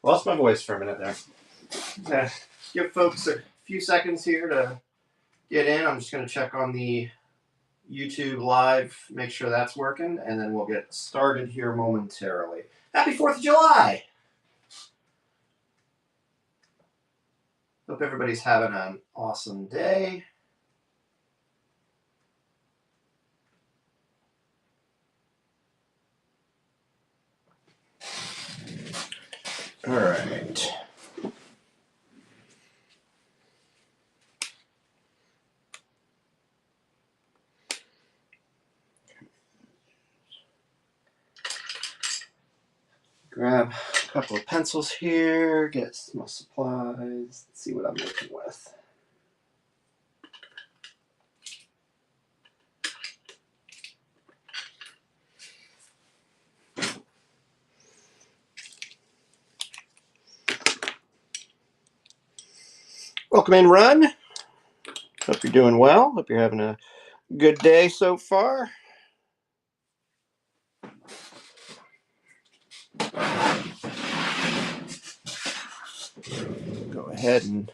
Lost my voice for a minute there. Give folks a few seconds here to get in. I'm just going to check on the YouTube live, make sure that's working, and then we'll get started here momentarily. Happy 4th of July! Hope everybody's having an awesome day. All right. Grab a couple of pencils here, get some supplies, let's see what I'm working with. Welcome in, Run. Hope you're doing well. Hope you're having a good day so far. Go ahead and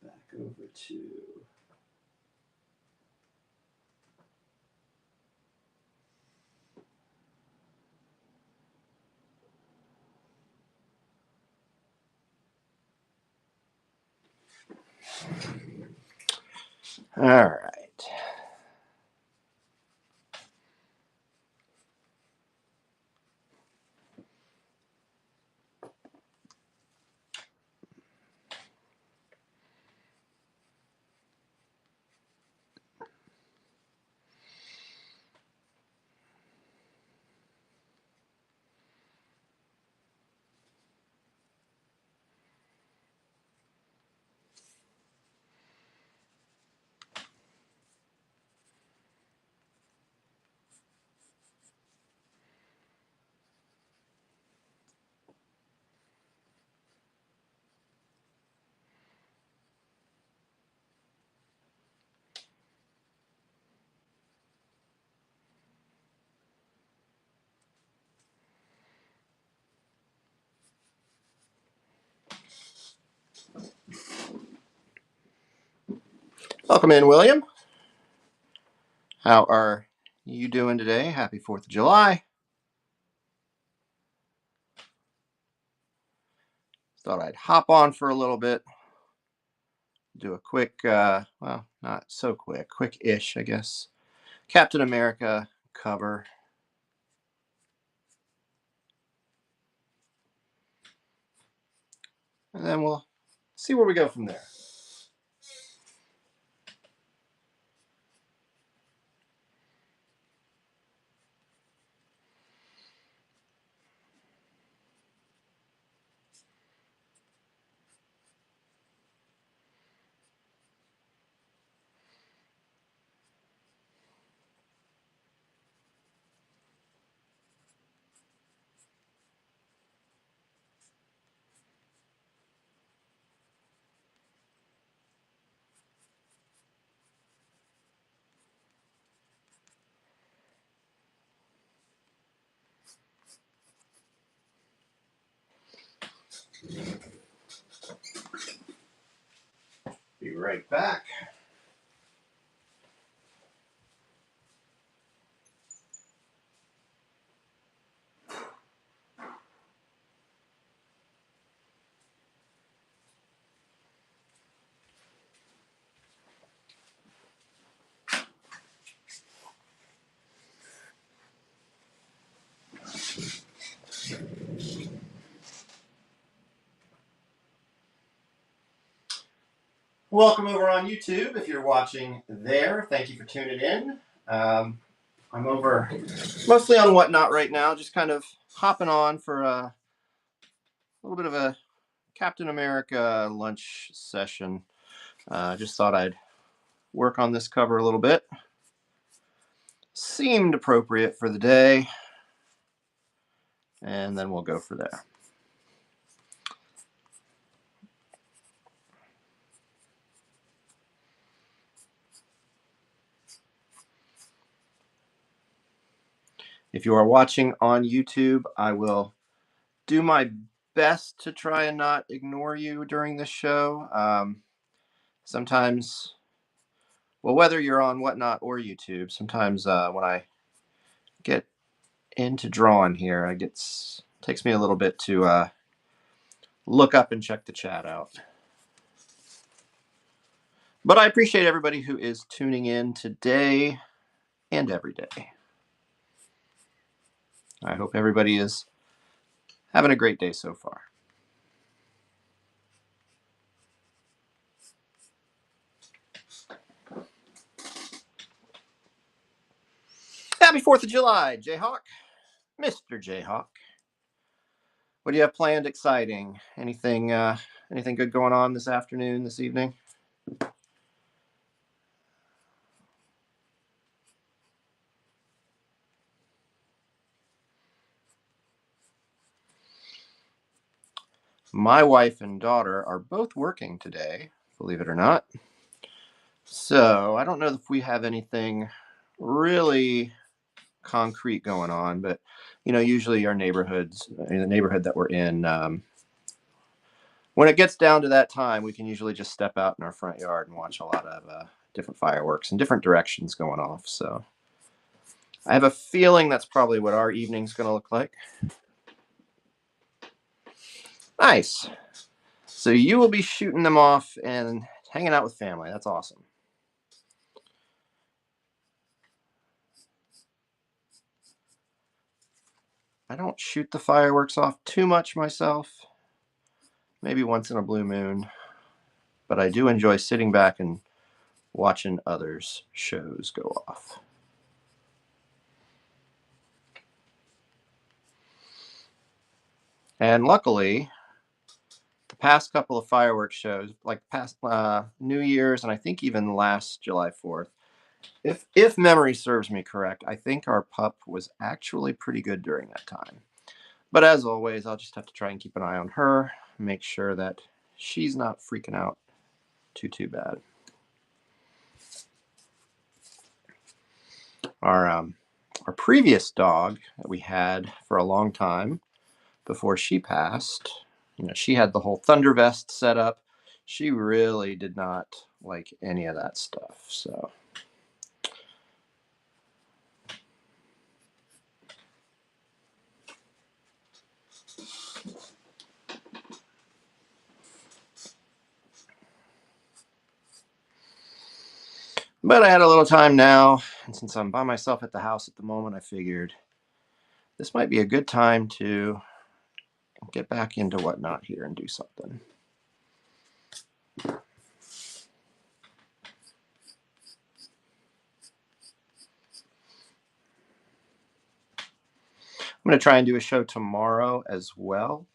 back over to all right. Welcome in, William. How are you doing today? Happy 4th of July. Thought I'd hop on for a little bit. Do a quick, well, not so quick-ish, I guess. Captain America cover. And then we'll see where we go from there. Be right back. Welcome over on YouTube. If you're watching there, thank you for tuning in. I'm over mostly on Whatnot right now, just kind of hopping on for a little bit of a Captain America lunch session. Just thought I'd work on this cover a little bit. Seemed appropriate for the day. And then we'll go for there. If you are watching on YouTube, I will do my best to try and not ignore you during this show. Sometimes, well, whether you're on Whatnot or YouTube, sometimes when I get into drawing here, takes me a little bit to look up and check the chat out. But I appreciate everybody who is tuning in today and every day. I hope everybody is having a great day so far. Happy 4th of July, Jayhawk. Mr. Jayhawk. What do you have planned exciting? Anything good going on this afternoon, this evening? My wife and daughter are both working today, believe it or not. So I don't know if we have anything really concrete going on, but usually our neighborhoods, in the neighborhood that we're in, when it gets down to that time, we can usually just step out in our front yard and watch a lot of different fireworks in different directions going off. So I have a feeling that's probably what our evening's going to look like. Nice. So you will be shooting them off and hanging out with family. That's awesome. I don't shoot the fireworks off too much myself. Maybe once in a blue moon. But I do enjoy sitting back and watching others' shows go off. And luckily, the past couple of fireworks shows, like past New Year's and I think even last July 4th, if memory serves me correct, I think our pup was actually pretty good during that time. But as always, I'll just have to try and keep an eye on her, make sure that she's not freaking out too bad. Our previous dog that we had for a long time before she passed, she had the whole thunder vest set up. She really did not like any of that stuff. So but I had a little time now, and since I'm by myself at the house at the moment, I figured this might be a good time to get back into Whatnot here and do something. I'm going to try and do a show tomorrow as well.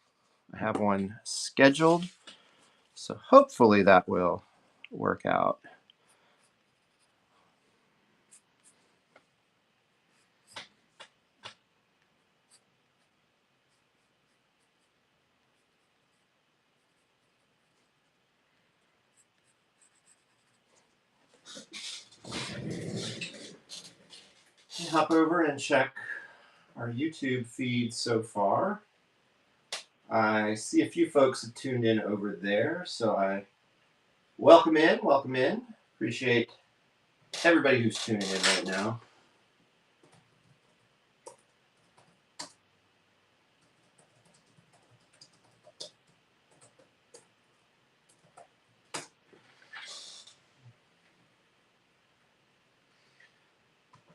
I have one scheduled, so hopefully that will work out. Hop over and check our YouTube feed so far. I see a few folks have tuned in over there, so I welcome in. Appreciate everybody who's tuning in right now.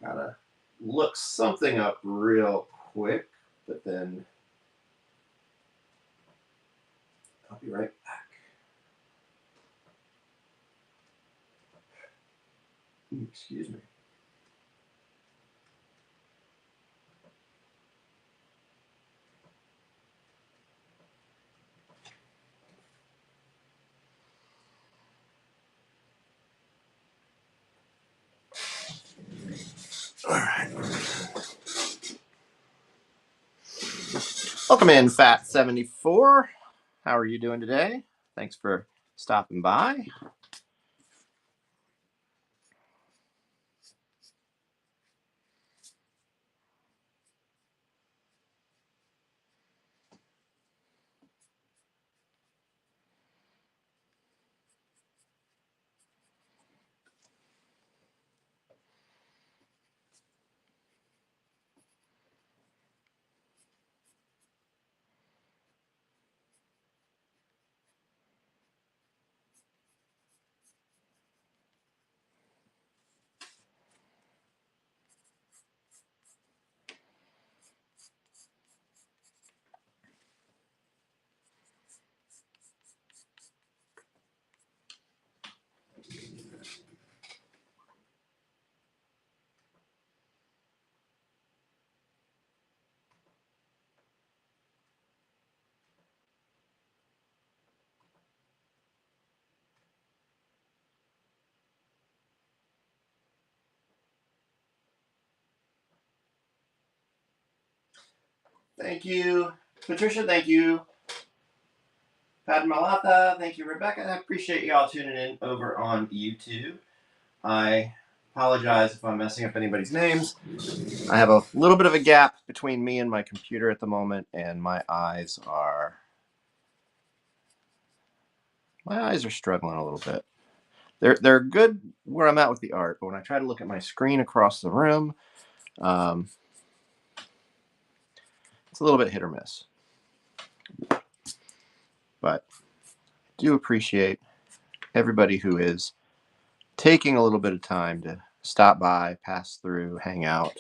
Gotta look something up real quick, but then I'll be right back. Excuse me. All right. Welcome in, Fat74. How are you doing today? Thanks for stopping by. Thank you, Patricia. Thank you, Padmalatha. Thank you, Rebecca. I appreciate you all tuning in over on YouTube. I apologize if I'm messing up anybody's names. I have a little bit of a gap between me and my computer at the moment, and my eyes are struggling a little bit. They're good where I'm at with the art, but when I try to look at my screen across the room, it's a little bit hit or miss. But I do appreciate everybody who is taking a little bit of time to stop by, pass through, hang out.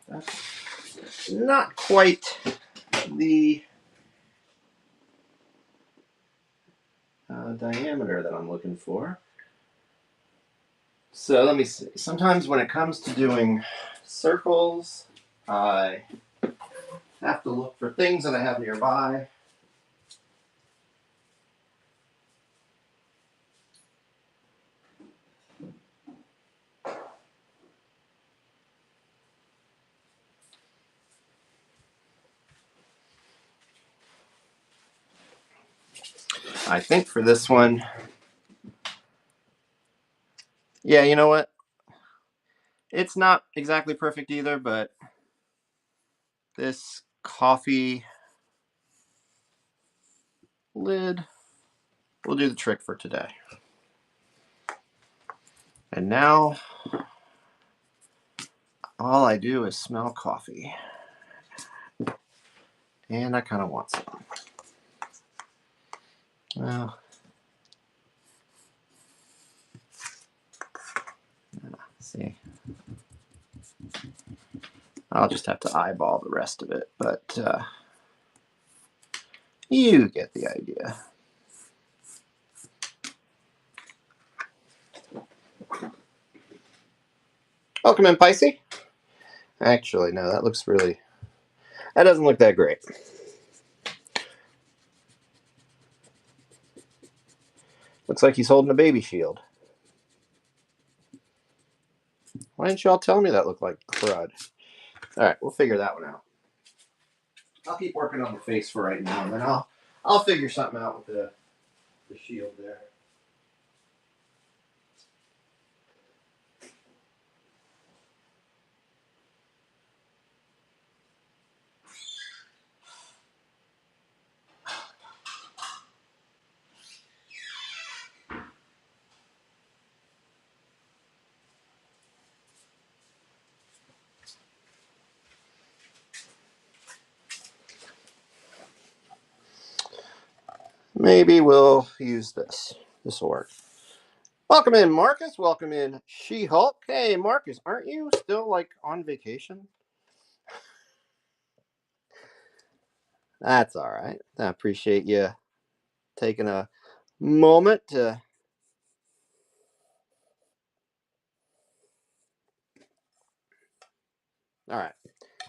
That's not quite the diameter that I'm looking for. So let me see. Sometimes when it comes to doing circles, I have to look for things that I have nearby. I think for this one, yeah, you know what? It's not exactly perfect either, but this coffee lid will do the trick for today. And now, all I do is smell coffee. And I kind of want some. Well, see. I'll just have to eyeball the rest of it, but you get the idea. Welcome in, Pisces. Actually, no, that doesn't look that great. Looks like he's holding a baby shield. Why didn't y'all tell me that looked like crud? All right, we'll figure that one out. I'll keep working on the face for right now, and then I'll figure something out with the shield there. Maybe we'll use this. This will work. Welcome in, Marcus. Welcome in, She-Hulk. Hey, Marcus, aren't you still like on vacation? That's all right. I appreciate you taking a moment to. All right.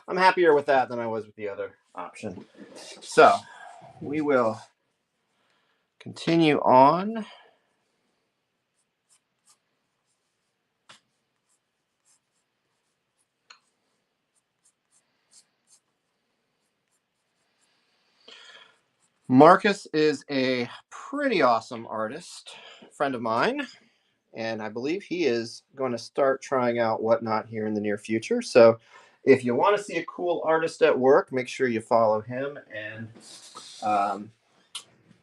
I'm happier with that than I was with the other option. So we will continue on. Marcus is a pretty awesome artist, friend of mine, and I believe he is going to start trying out Whatnot here in the near future. So if you want to see a cool artist at work, make sure you follow him, and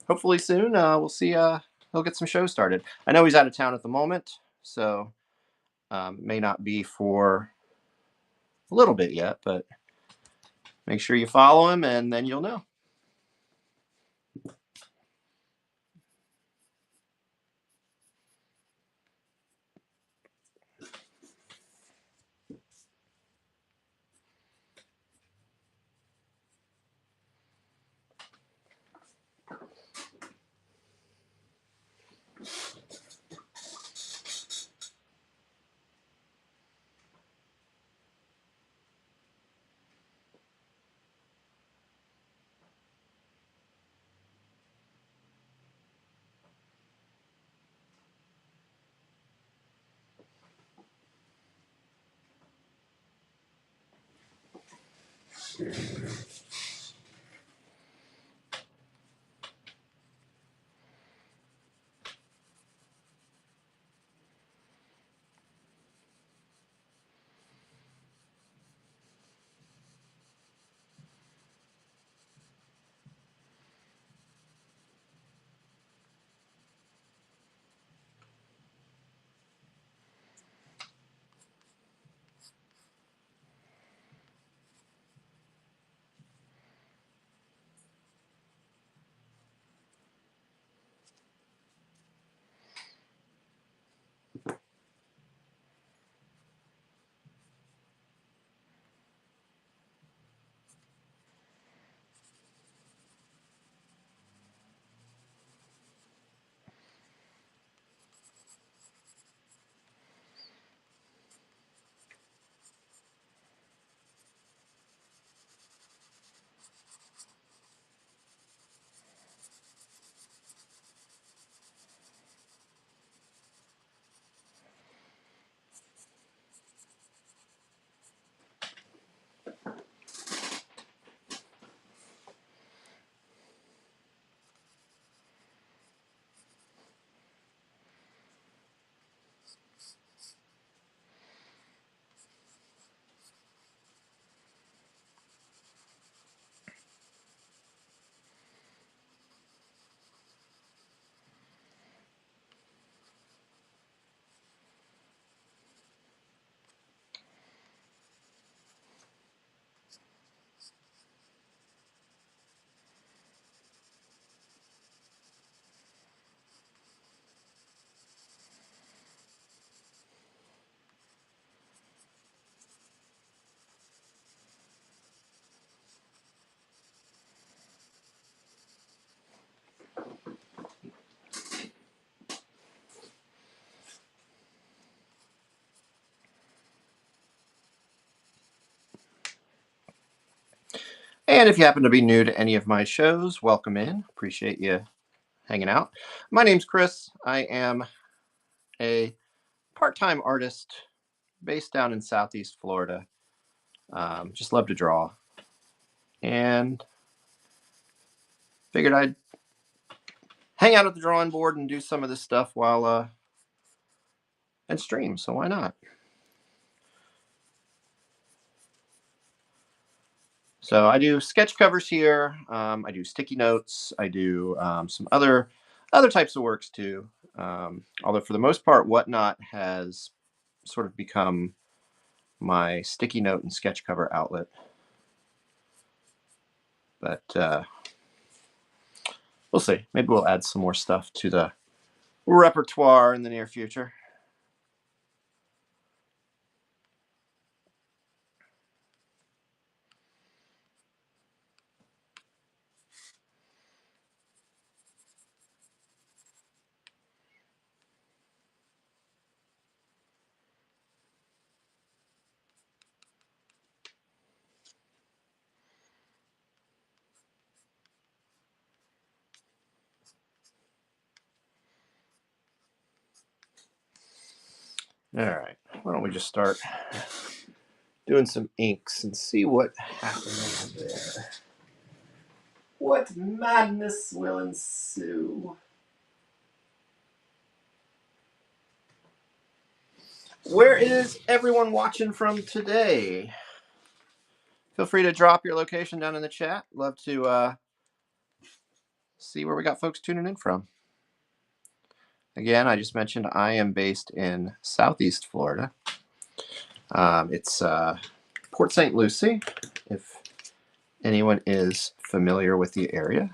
hopefully soon we'll see he'll get some shows started. I know he's out of town at the moment, so may not be for a little bit yet, but make sure you follow him, and then you'll know. And if you happen to be new to any of my shows, welcome in. Appreciate you hanging out. My name's Chris. I am a part-time artist based down in Southeast Florida. Just love to draw, and figured I'd hang out at the drawing board and do some of this stuff while and stream. So why not? So I do sketch covers here. I do sticky notes. I do some other types of works too. Although for the most part, Whatnot has sort of become my sticky note and sketch cover outlet. But we'll see. Maybe we'll add some more stuff to the repertoire in the near future. All right. Why don't we just start doing some inks and see what happens there. What madness will ensue? Where is everyone watching from today? Feel free to drop your location down in the chat. Love to see where we got folks tuning in from. Again, I just mentioned I am based in Southeast Florida. It's Port St. Lucie, if anyone is familiar with the area.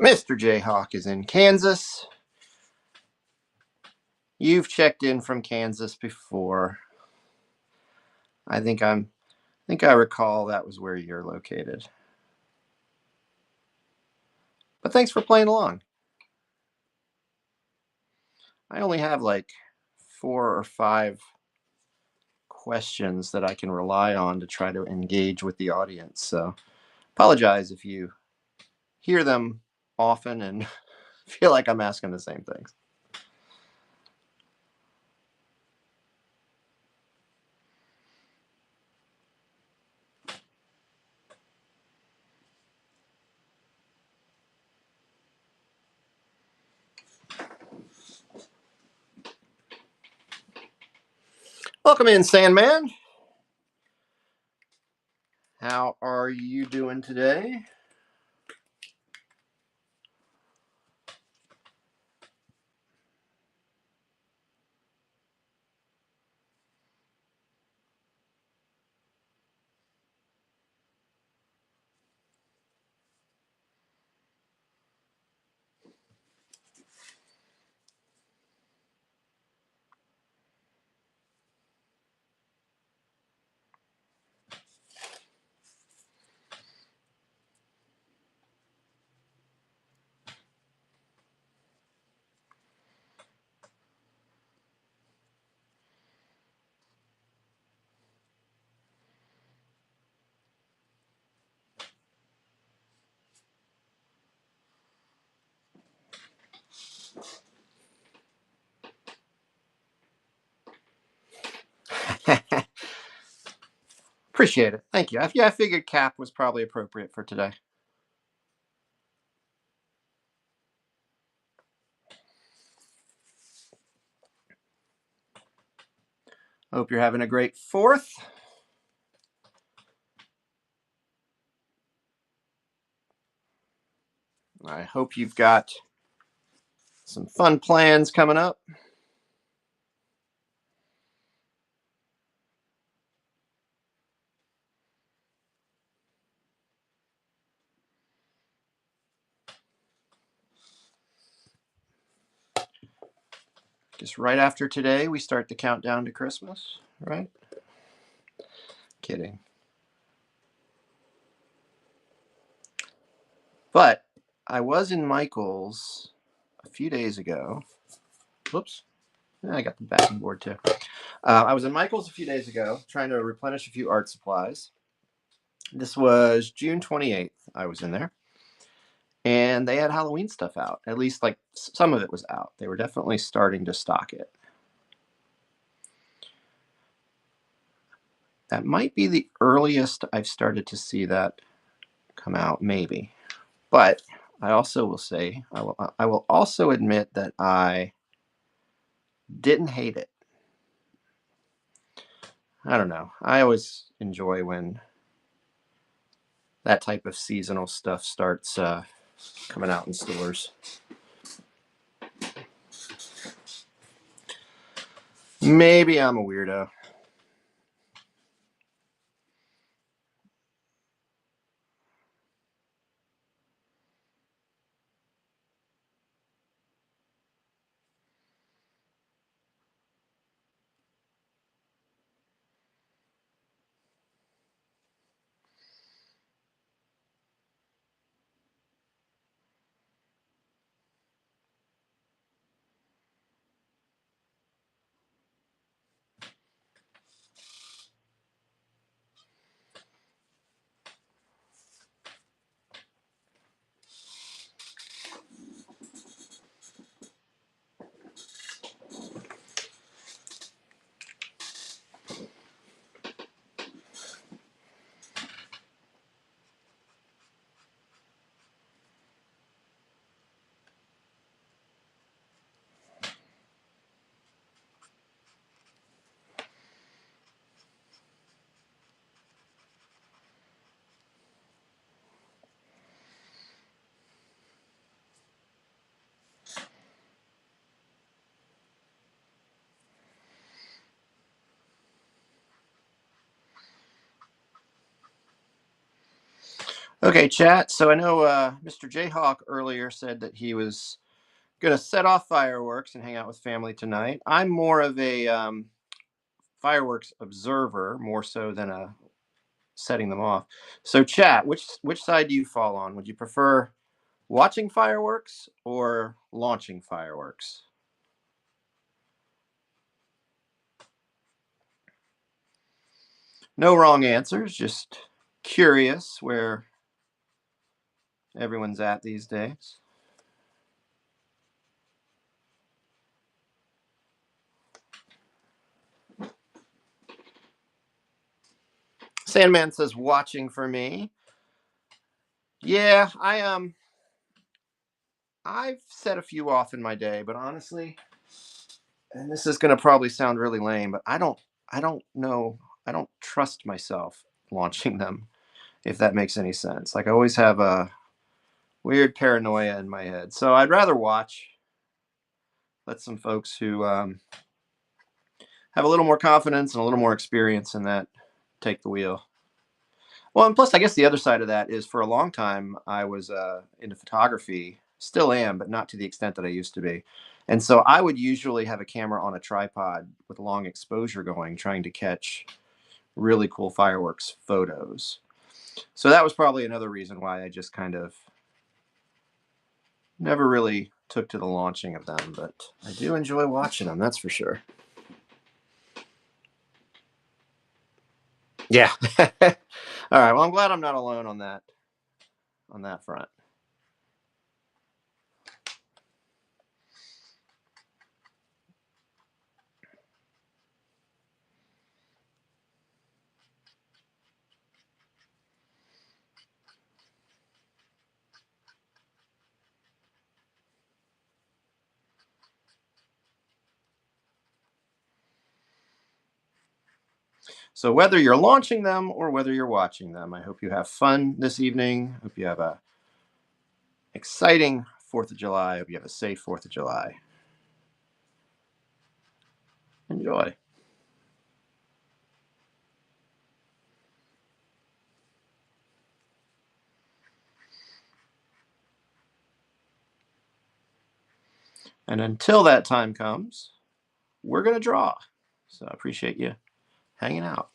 Mr. Jayhawk is in Kansas. You've checked in from Kansas before. I think I recall that was where you're located. But thanks for playing along. I only have like 4 or 5 questions that I can rely on to try to engage with the audience. So apologize if you hear them often and feel like I'm asking the same things. Welcome in, Sandman. How are you doing today? Appreciate it. Thank you. I figured cap was probably appropriate for today. Hope you're having a great 4th. I hope you've got some fun plans coming up. Just right after today, we start the countdown to Christmas, right? Kidding. But I was in Michael's a few days ago. Whoops. I got the backing board too. I was in Michael's a few days ago trying to replenish a few art supplies. This was June 28th. I was in there. And they had Halloween stuff out. At least, like, some of it was out. They were definitely starting to stock it. That might be the earliest I've started to see that come out, maybe. But I also will say, I will also admit that I didn't hate it. I don't know. I always enjoy when that type of seasonal stuff starts coming out in stores. Maybe I'm a weirdo. Okay, chat. So I know Mr. Jayhawk earlier said that he was going to set off fireworks and hang out with family tonight. I'm more of a fireworks observer, more so than a setting them off. So, chat, which side do you fall on? Would you prefer watching fireworks or launching fireworks? No wrong answers. Just curious where everyone's at these days. Sandman says watching for me. Yeah, I've set a few off in my day, but honestly, and this is going to probably sound really lame, but I don't know, I don't trust myself launching them, if that makes any sense. Like I always have a weird paranoia in my head. So I'd rather watch, let some folks who have a little more confidence and a little more experience in that take the wheel. Well, and plus, I guess the other side of that is for a long time, I was into photography, still am, but not to the extent that I used to be. And so I would usually have a camera on a tripod with long exposure going, trying to catch really cool fireworks photos. So that was probably another reason why I just kind of never really took to the launching of them, but I do enjoy watching them, that's for sure. Yeah. All right. Well, I'm glad I'm not alone on that front. So whether you're launching them or whether you're watching them, I hope you have fun this evening. Hope you have a exciting 4th of July. Hope you have a safe 4th of July. Enjoy. And until that time comes, we're going to draw. So I appreciate you hanging out.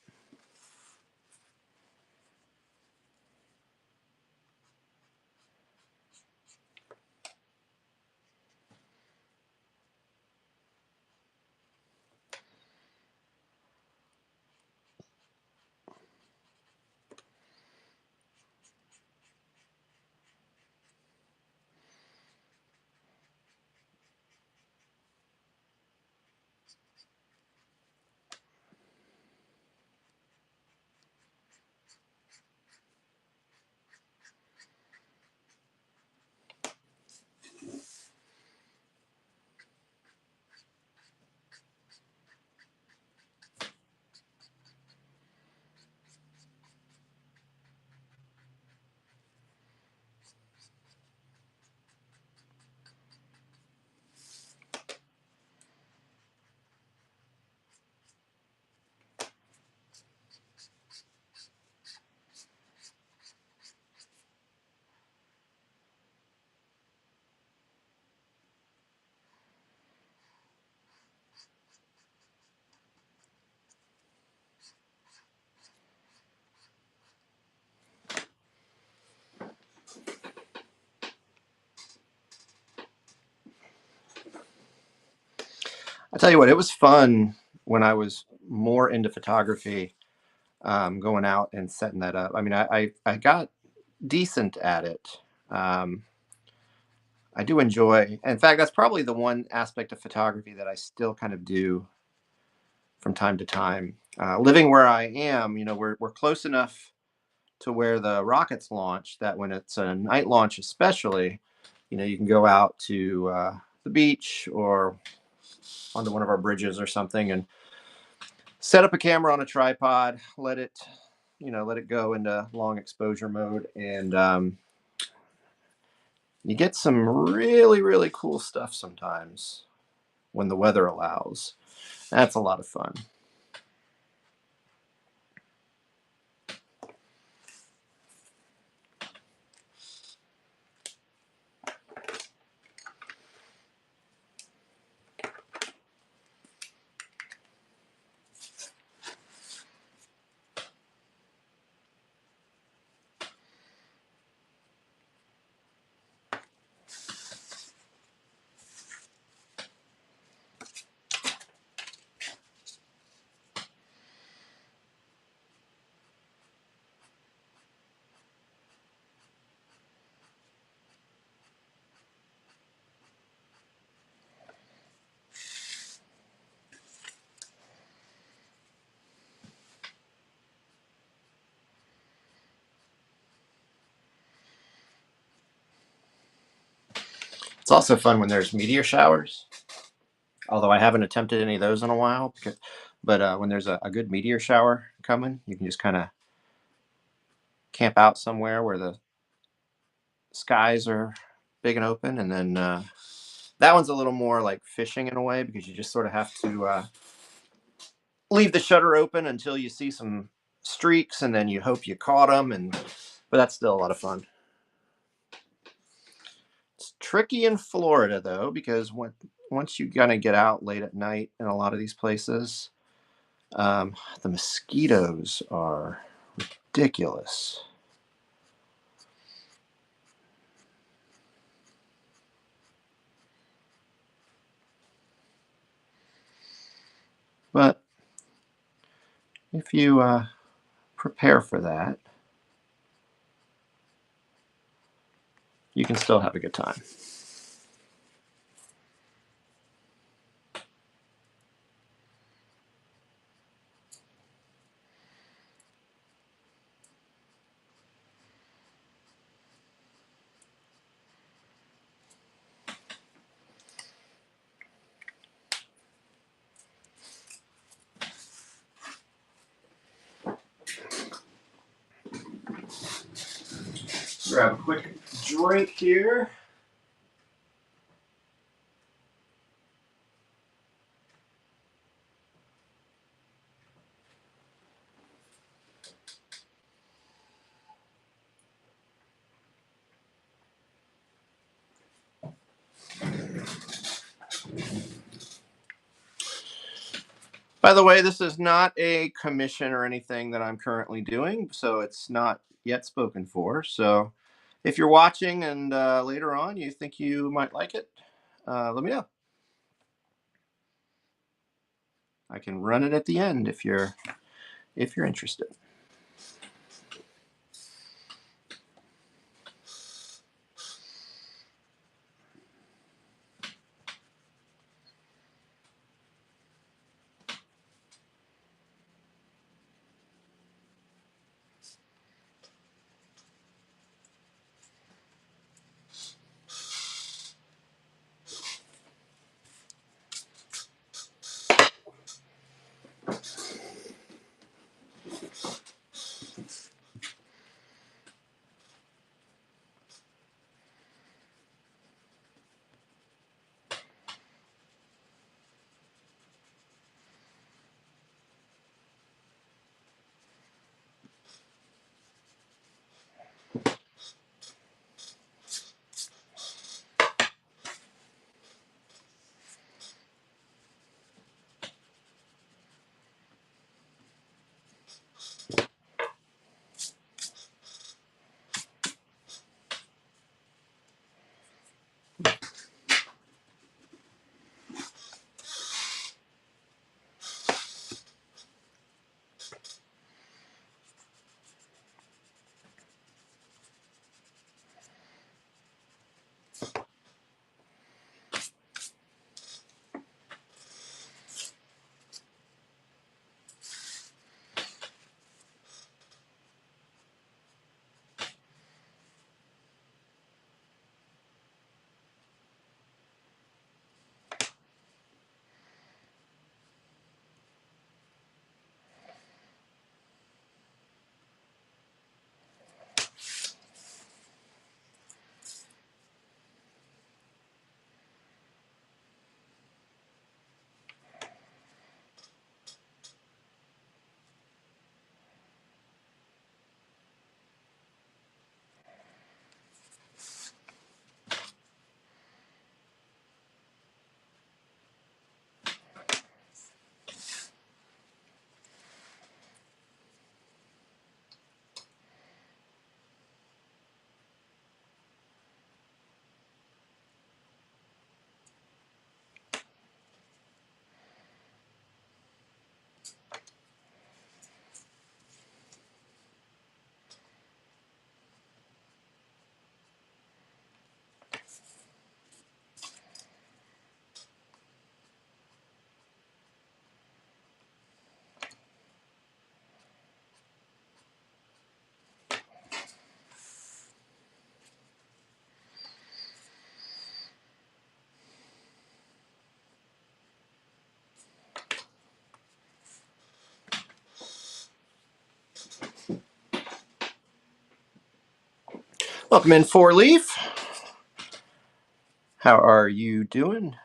I tell you what, it was fun when I was more into photography, going out and setting that up. I mean, I got decent at it. Um, I do enjoy, in fact, that's probably the one aspect of photography that I still kind of do from time to time. Living where I am, we're close enough to where the rockets launch that when it's a night launch, especially, you can go out to the beach or onto one of our bridges or something and set up a camera on a tripod, let it go into long exposure mode, and you get some really, really cool stuff sometimes when the weather allows. That's a lot of fun. also fun when there's meteor showers, although I haven't attempted any of those in a while. But when there's a good meteor shower coming, you can just kind of camp out somewhere where the skies are big and open, and then that one's a little more like fishing in a way because you just sort of have to leave the shutter open until you see some streaks, and then you hope you caught them. But that's still a lot of fun. It's tricky in Florida though because once you kind of get out late at night in a lot of these places, the mosquitoes are ridiculous. But if you prepare for that, you can still have a good time. Grab a quick drink here. By the way, this is not a commission or anything that I'm currently doing, so it's not yet spoken for. So if you're watching and later on you think you might like it, let me know. I can run it at the end if you're interested. Welcome in, Four Leaf. How are you doing?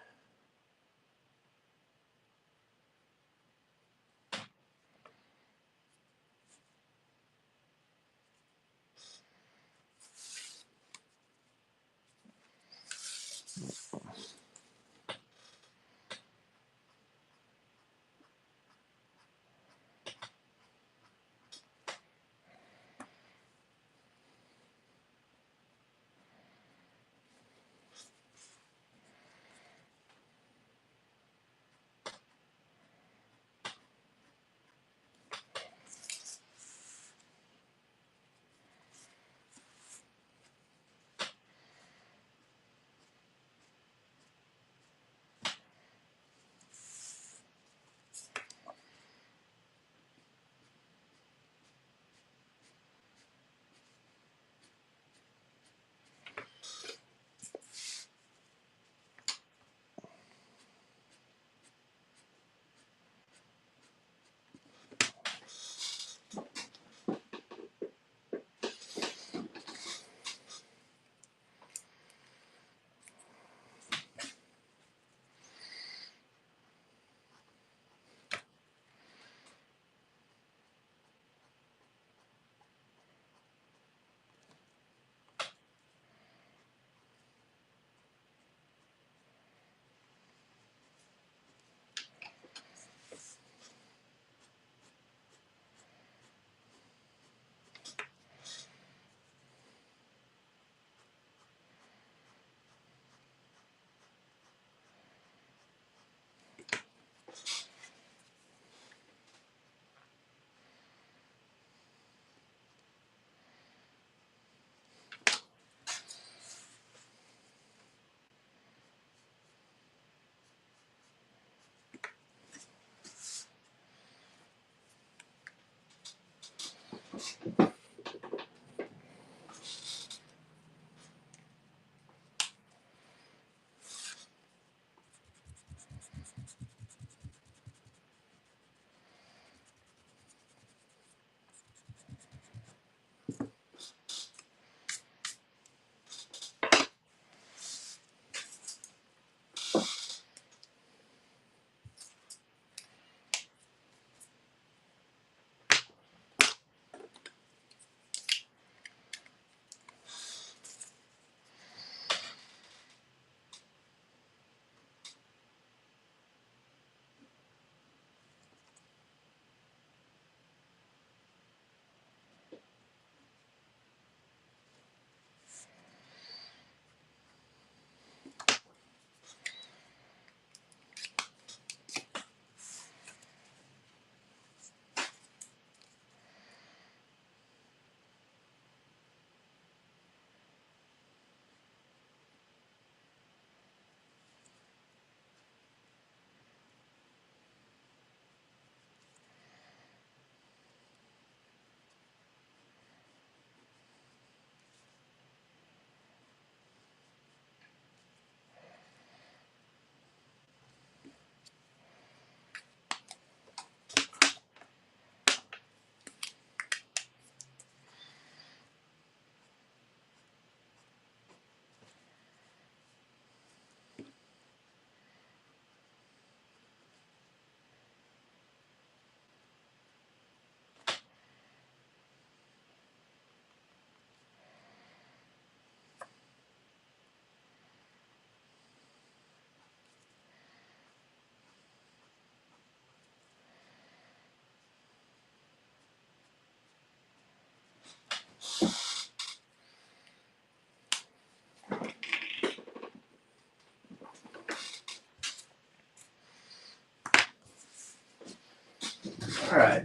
All right,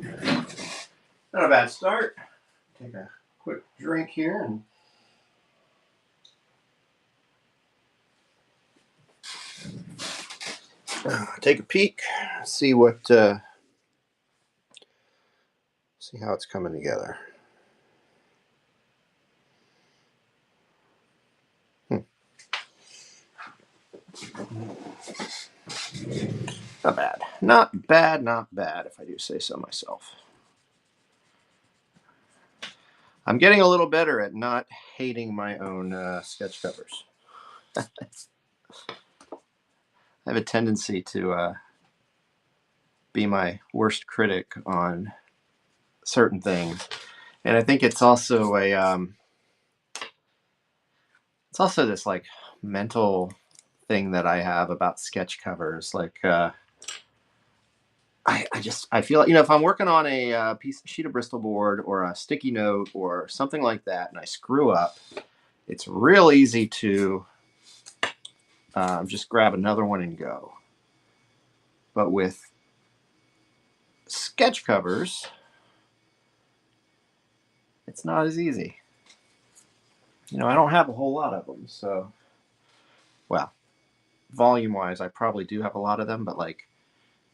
not a bad start. Take a quick drink here and take a peek. See what, see how it's coming together. Not bad. Not bad, not bad, if I do say so myself. I'm getting a little better at not hating my own sketch covers. I have a tendency to be my worst critic on certain things, and I think it's also this like mental thing that I have about sketch covers. Like I feel like, if I'm working on a sheet of Bristol board or a sticky note or something like that, and I screw up, it's real easy to just grab another one and go. But with sketch covers, it's not as easy. I don't have a whole lot of them, so, well, volume wise, I probably do have a lot of them, but like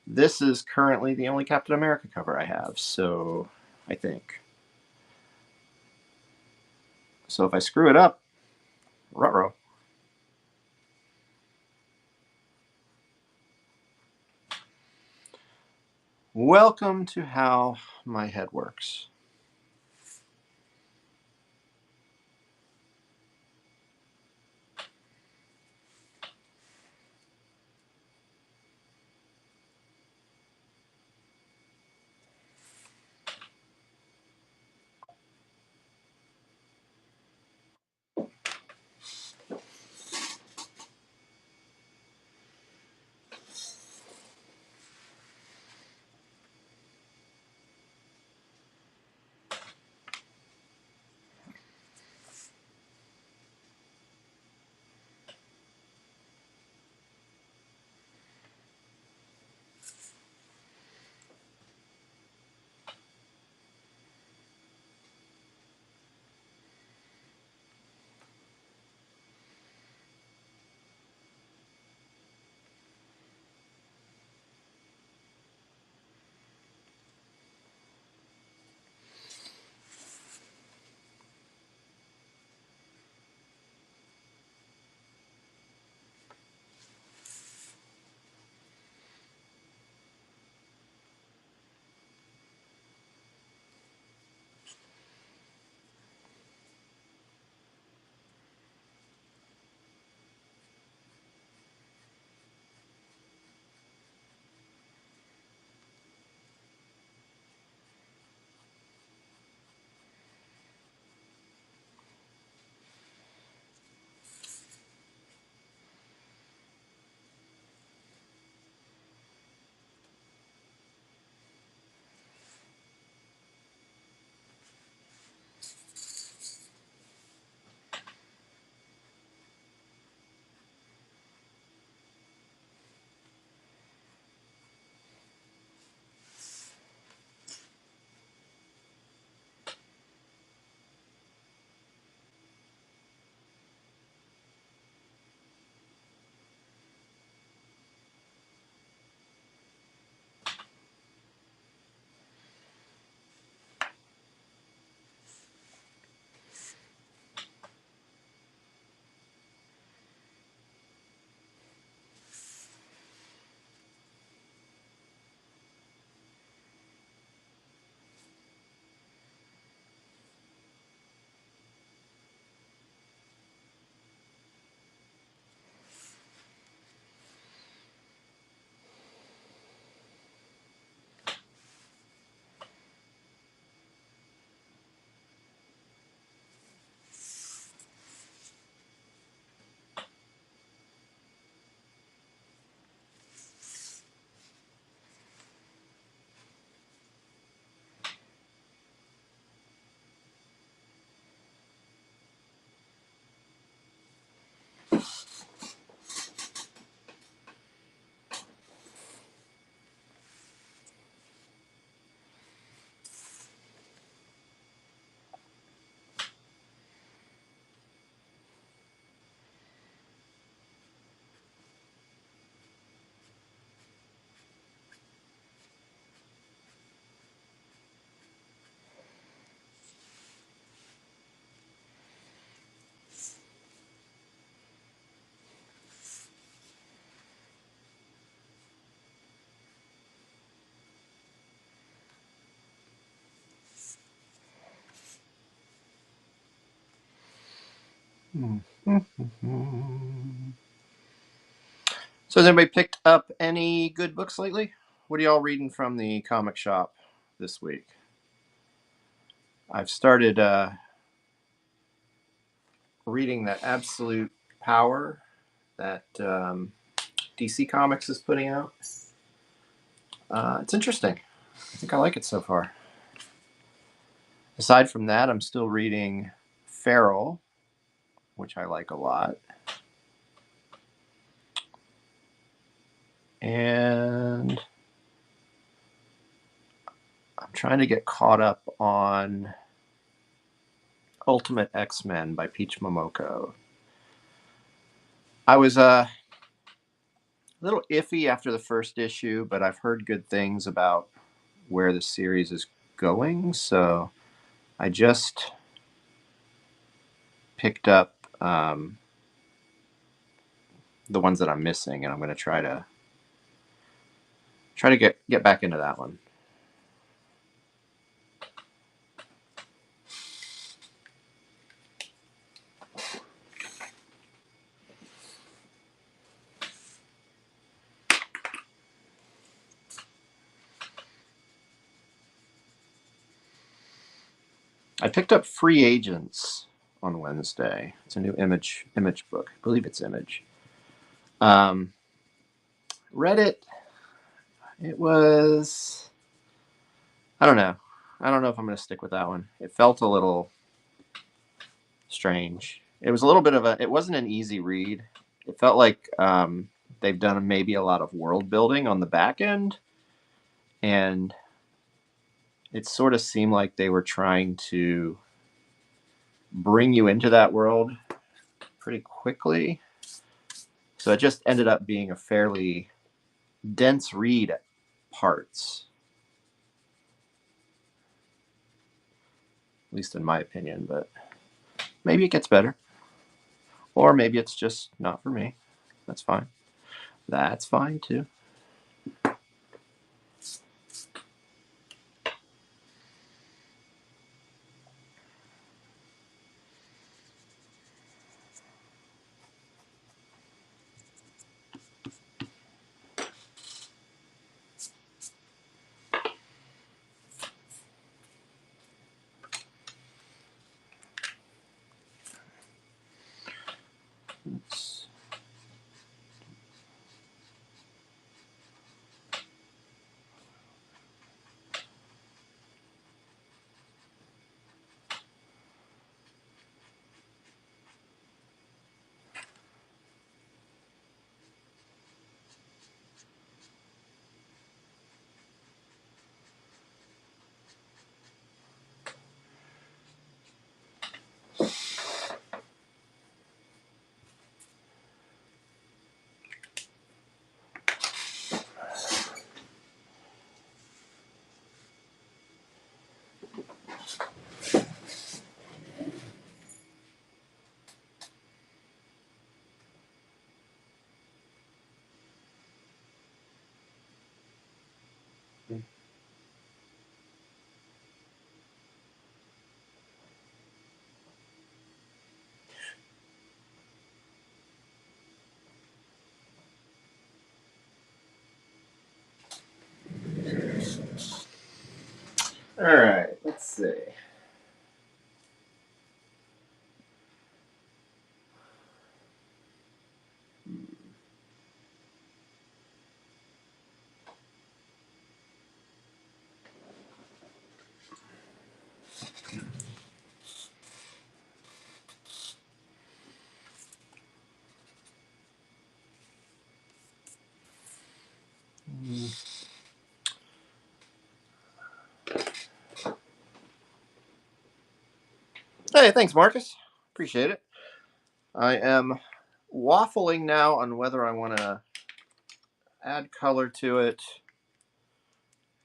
this is currently the only Captain America cover I have, so I think. So if I screw it up, ruh-roh. Welcome to how my head works. So has anybody picked up any good books lately? What are y'all reading from the comic shop this week? I've started reading that Absolute Power that DC Comics is putting out. It's interesting. I think I like it so far. Aside from that, I'm still reading Feral, which I like a lot. And I'm trying to get caught up on Ultimate X-Men by Peach Momoko. I was a little iffy after the first issue, but I've heard good things about where the series is going, so I just picked up the ones that I'm missing, and I'm going to try to get back into that one. I picked up Free Agents on Wednesday. It's a new image book. I believe it's Image. Read it. It was. I don't know. I don't know if I'm going to stick with that one. It felt a little strange. It was a little bit of a. It wasn't an easy read. It felt like they've done maybe a lot of world building on the back end, and it sort of seemed like they were trying to bring you into that world pretty quickly. So it just ended up being a fairly dense read at parts, at least in my opinion, but maybe it gets better. Or maybe it's just not for me. That's fine. That's fine too. It's... All right, let's see. Hey, thanks, Marcus. Appreciate it. I am waffling now on whether I want to add color to it,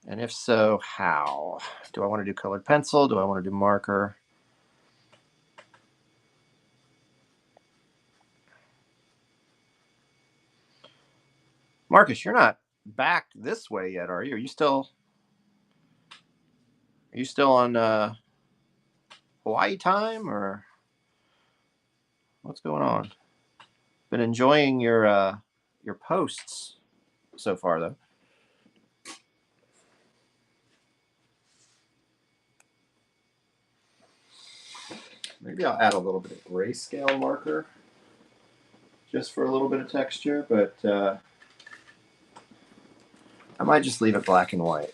and if so, how. Do I want to do colored pencil? Do I want to do marker? Marcus, you're not back this way yet, are you? Are you still on Hawaii time, or What's going on? Been enjoying your posts so far, though. Maybe I'll add a little bit of grayscale marker just for a little bit of texture, but I might just leave it black and white.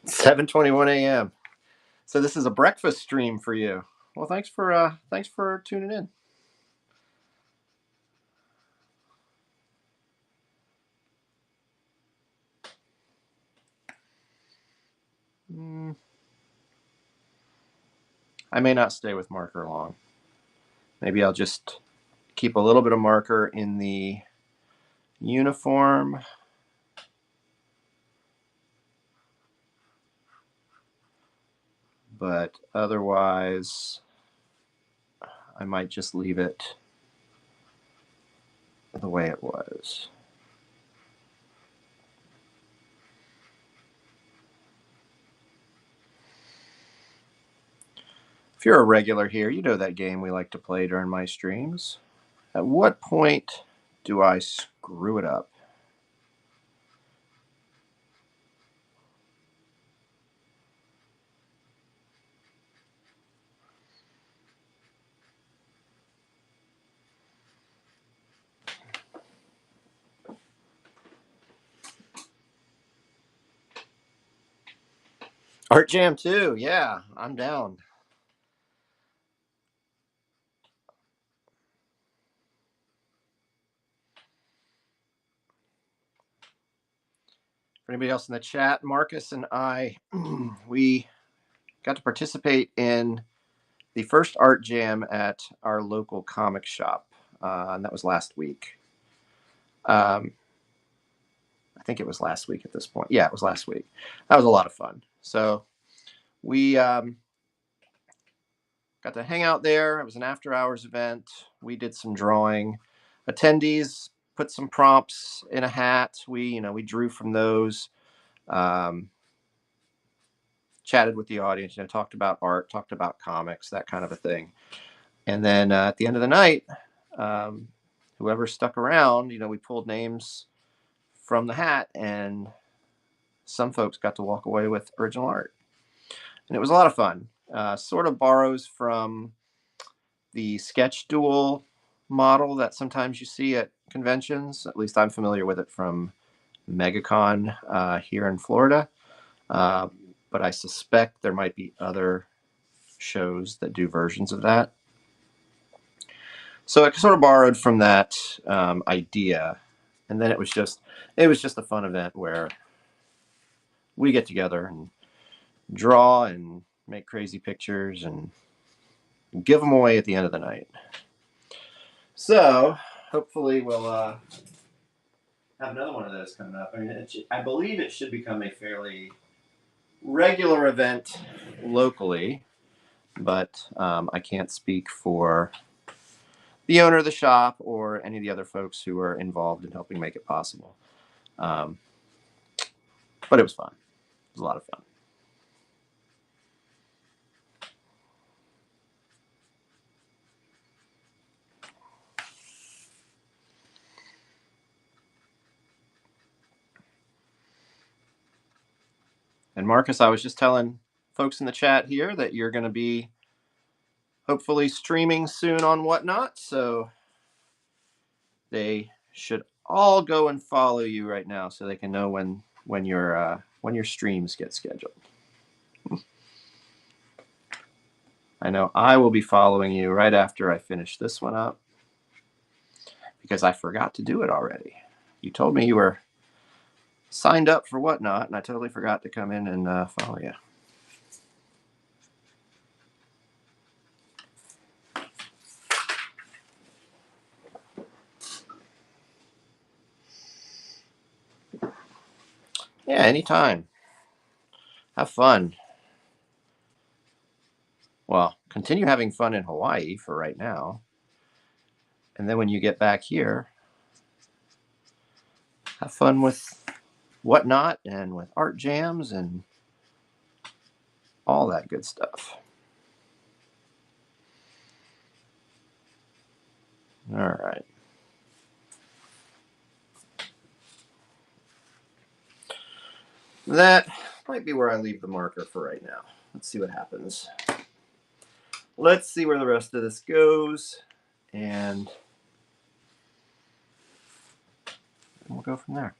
It's 7:21 a.m. So this is a breakfast stream for you. Well, thanks for tuning in. I may not stay with marker long. Maybe I'll just keep a little bit of marker in the uniform. But otherwise, I might just leave it the way it was. If you're a regular here, you know that game we like to play during my streams. At what point do I screw it up? Art Jam 2, yeah, I'm down. For anybody else in the chat, Marcus and I, we got to participate in the first art jam at our local comic shop, and that was last week. I think it was last week at this point. Yeah, it was last week. That was a lot of fun. So we got to hang out there. It was an after-hours event. We did some drawing. Attendees put some prompts in a hat. We drew from those. Chatted with the audience, talked about art, talked about comics, that kind of a thing. And then at the end of the night, whoever stuck around, we pulled names from the hat, and some folks got to walk away with original art. And it was a lot of fun. Sort of borrows from the sketch duel model that sometimes you see at conventions. At least I'm familiar with it from MegaCon here in Florida. But I suspect there might be other shows that do versions of that. So it sort of borrowed from that idea, and then it was just a fun event where we get together and draw and make crazy pictures and give them away at the end of the night. So hopefully we'll have another one of those coming up. I mean, I believe it should become a fairly regular event locally, but I can't speak for the owner of the shop or any of the other folks who are involved in helping make it possible. But it was fun. It was a lot of fun. And Marcus, I was just telling folks in the chat here that you're going to be hopefully streaming soon on Whatnot, so they should all go and follow you right now so they can know when your streams get scheduled. I know I will be following you right after I finish this one up because I forgot to do it already. You told me you were signed up for Whatnot, and I totally forgot to come in and follow you. Yeah, anytime. Have fun. Well, continue having fun in Hawaii for right now. And then when you get back here, have fun with Whatnot and with art jams and all that good stuff. All right. That might be where I leave the marker for right now. Let's see what happens. Let's see where the rest of this goes, and we'll go from there.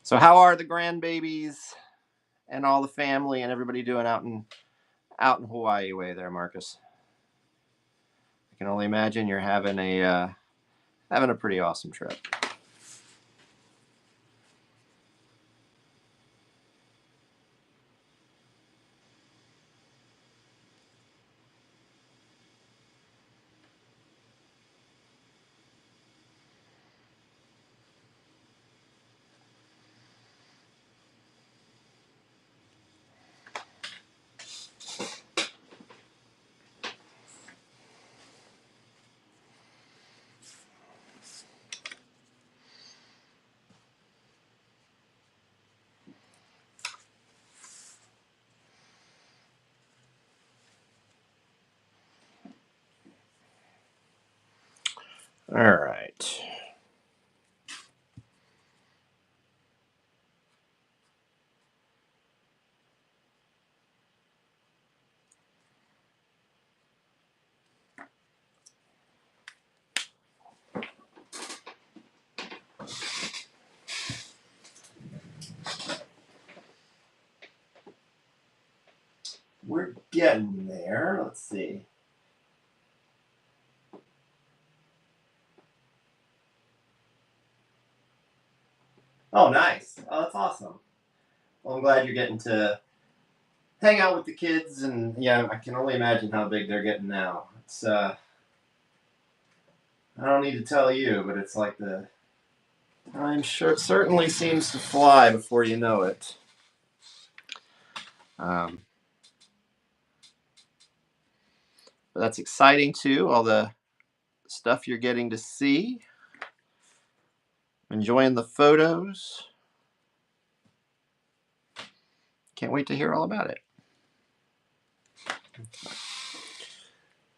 So how are the grandbabies and all the family and everybody doing out in Hawaii way there, Marcus? I can only imagine you're having a pretty awesome trip. All right. We're getting there. Let's see. Oh, nice. Oh, that's awesome. Well, I'm glad you're getting to hang out with the kids, and yeah, I can only imagine how big they're getting now. It's I don't need to tell you, but it's like the time sure certainly seems to fly before you know it. Um, but that's exciting too. All the stuff you're getting to see, enjoying the photos. Can't wait to hear all about it.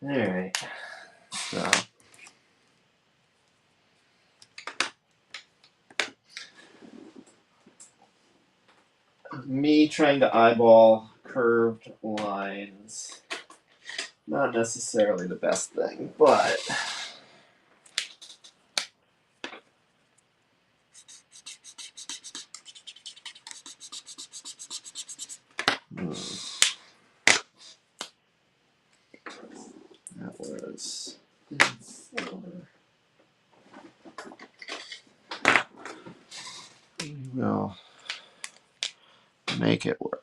All right. So, me trying to eyeball curved lines, not necessarily the best thing, but that was. We'll make it work.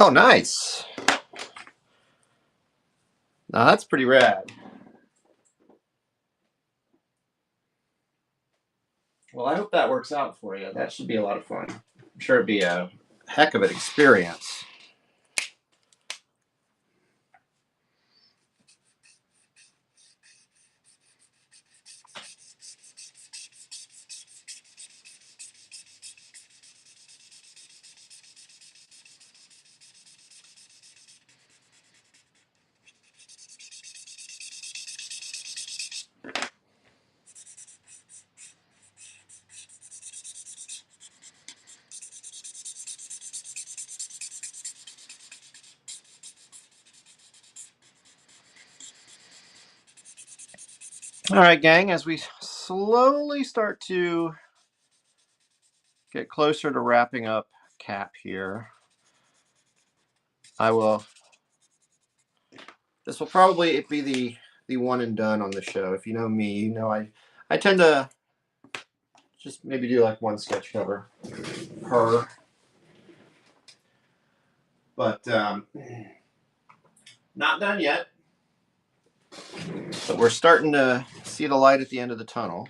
Oh, nice. Now that's pretty rad. Well, I hope that works out for you. That should be a lot of fun. I'm sure it'd be a heck of an experience. All right, gang, as we slowly start to get closer to wrapping up Cap here, this will probably be the one and done on the show. If you know me, you know I tend to just maybe do like one sketch cover per. But not done yet. But we're starting to see the light at the end of the tunnel.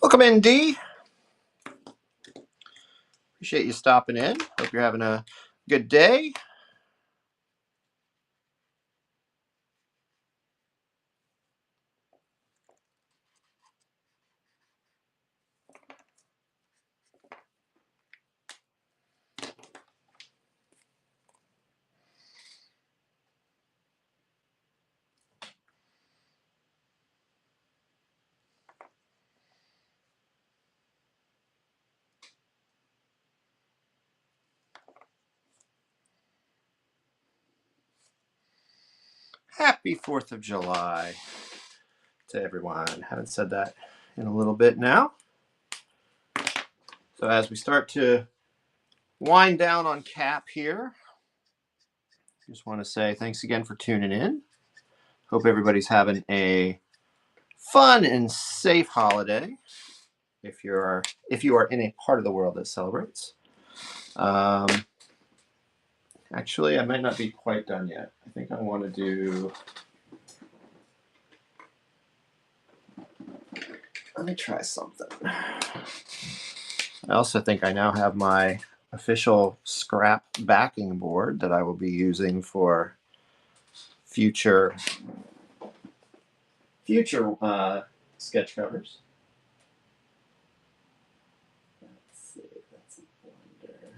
Welcome in, D. Appreciate you stopping in. Hope you're having a good day. Happy 4th of July to everyone. Haven't said that in a little bit now. So as we start to wind down on CAP here, just want to say thanks again for tuning in. Hope everybody's having a fun and safe holiday if you are in a part of the world that celebrates. Actually, I might not be quite done yet. I think I want to do... Let me try something. I also think I now have my official scrap backing board that I will be using for future sketch covers. Let's see, that's a blender.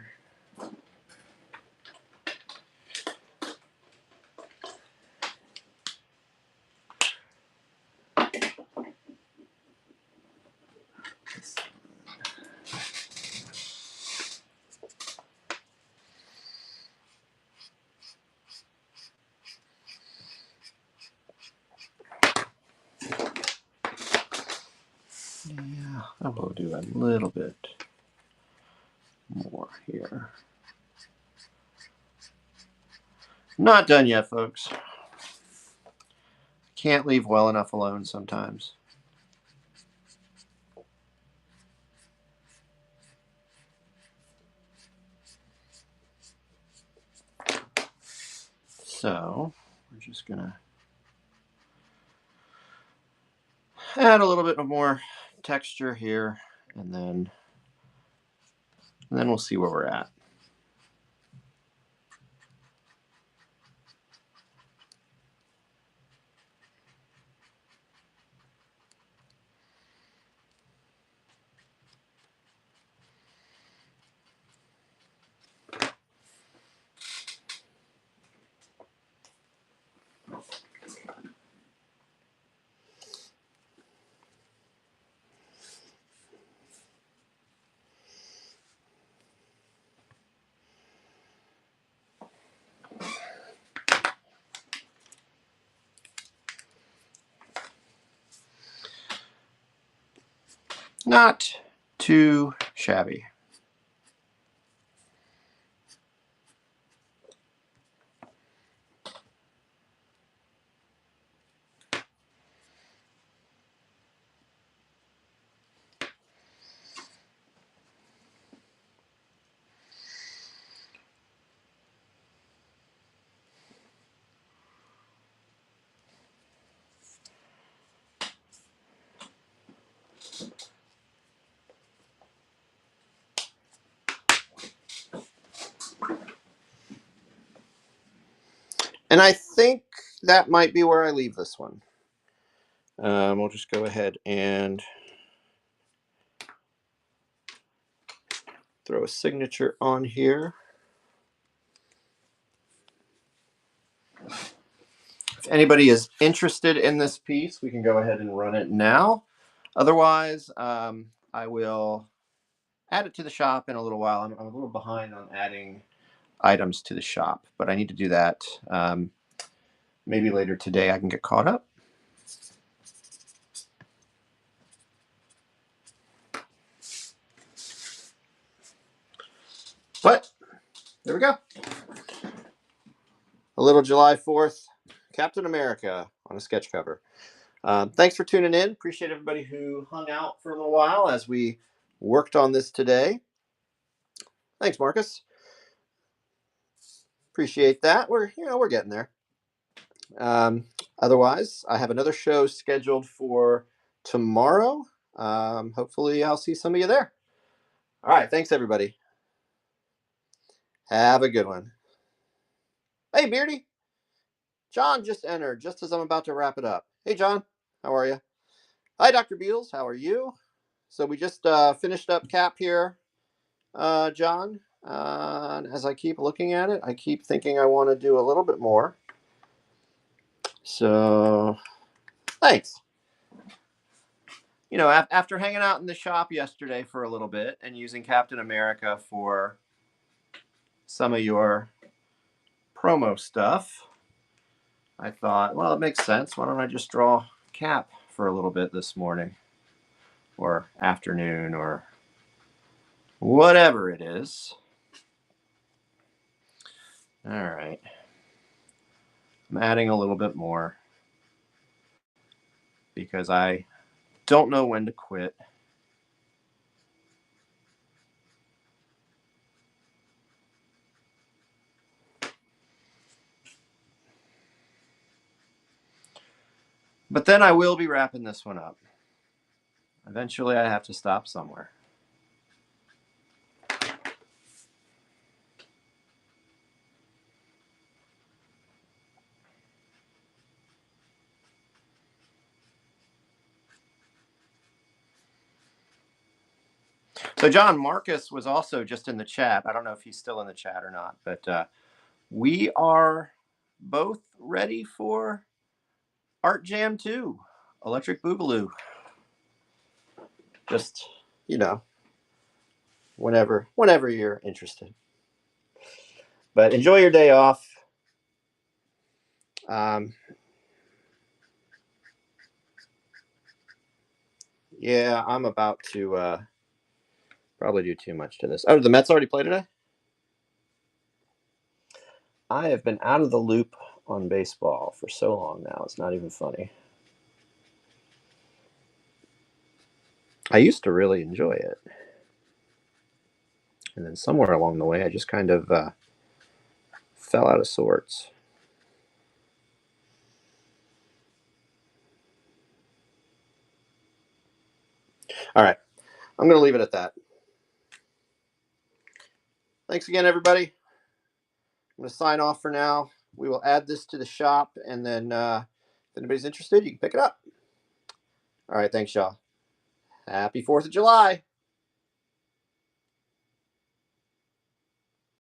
Yeah, I will do a little bit more here. Not done yet, folks. Can't leave well enough alone sometimes. So we're just gonna add a little bit more texture here, and then we'll see where we're at. Not too shabby. And I think that might be where I leave this one. We'll just go ahead and throw a signature on here. If anybody is interested in this piece, we can go ahead and run it now. Otherwise, I will add it to the shop in a little while. I'm a little behind on adding items to the shop, but I need to do that. Maybe later today I can get caught up. But there we go. A little July 4th Captain America on a sketch cover. Thanks for tuning in. Appreciate everybody who hung out for a little while as we worked on this today. Thanks, Marcus. Appreciate that. We're getting there. Otherwise, I have another show scheduled for tomorrow. Hopefully, I'll see some of you there. All right. Thanks, everybody. Have a good one. Hey, Beardy. John just entered just as I'm about to wrap it up. Hey, John. How are you? Hi, Dr. Beals. How are you? So we just finished up CAP here, John. As I keep looking at it, I keep thinking I want to do a little bit more. So, thanks. After hanging out in the shop yesterday for a little bit and using Captain America for some of your promo stuff, I thought, well, it makes sense. Why don't I just draw Cap for a little bit this morning or afternoon or whatever it is. All right. I'm adding a little bit more because I don't know when to quit. But then I will be wrapping this one up. Eventually, I have to stop somewhere. So John Marcus was also just in the chat. I don't know if he's still in the chat or not, but we are both ready for Art Jam 2, Electric Boogaloo. Just, whenever you're interested. But enjoy your day off. Yeah, I'm about to probably do too much to this. Oh, the Mets already played today? I have been out of the loop on baseball for so long now. It's not even funny. I used to really enjoy it. And then somewhere along the way, I just kind of fell out of sorts. All right. I'm going to leave it at that. Thanks again, everybody. I'm going to sign off for now. We will add this to the shop, and then if anybody's interested, you can pick it up. All right. Thanks, y'all. Happy 4th of July.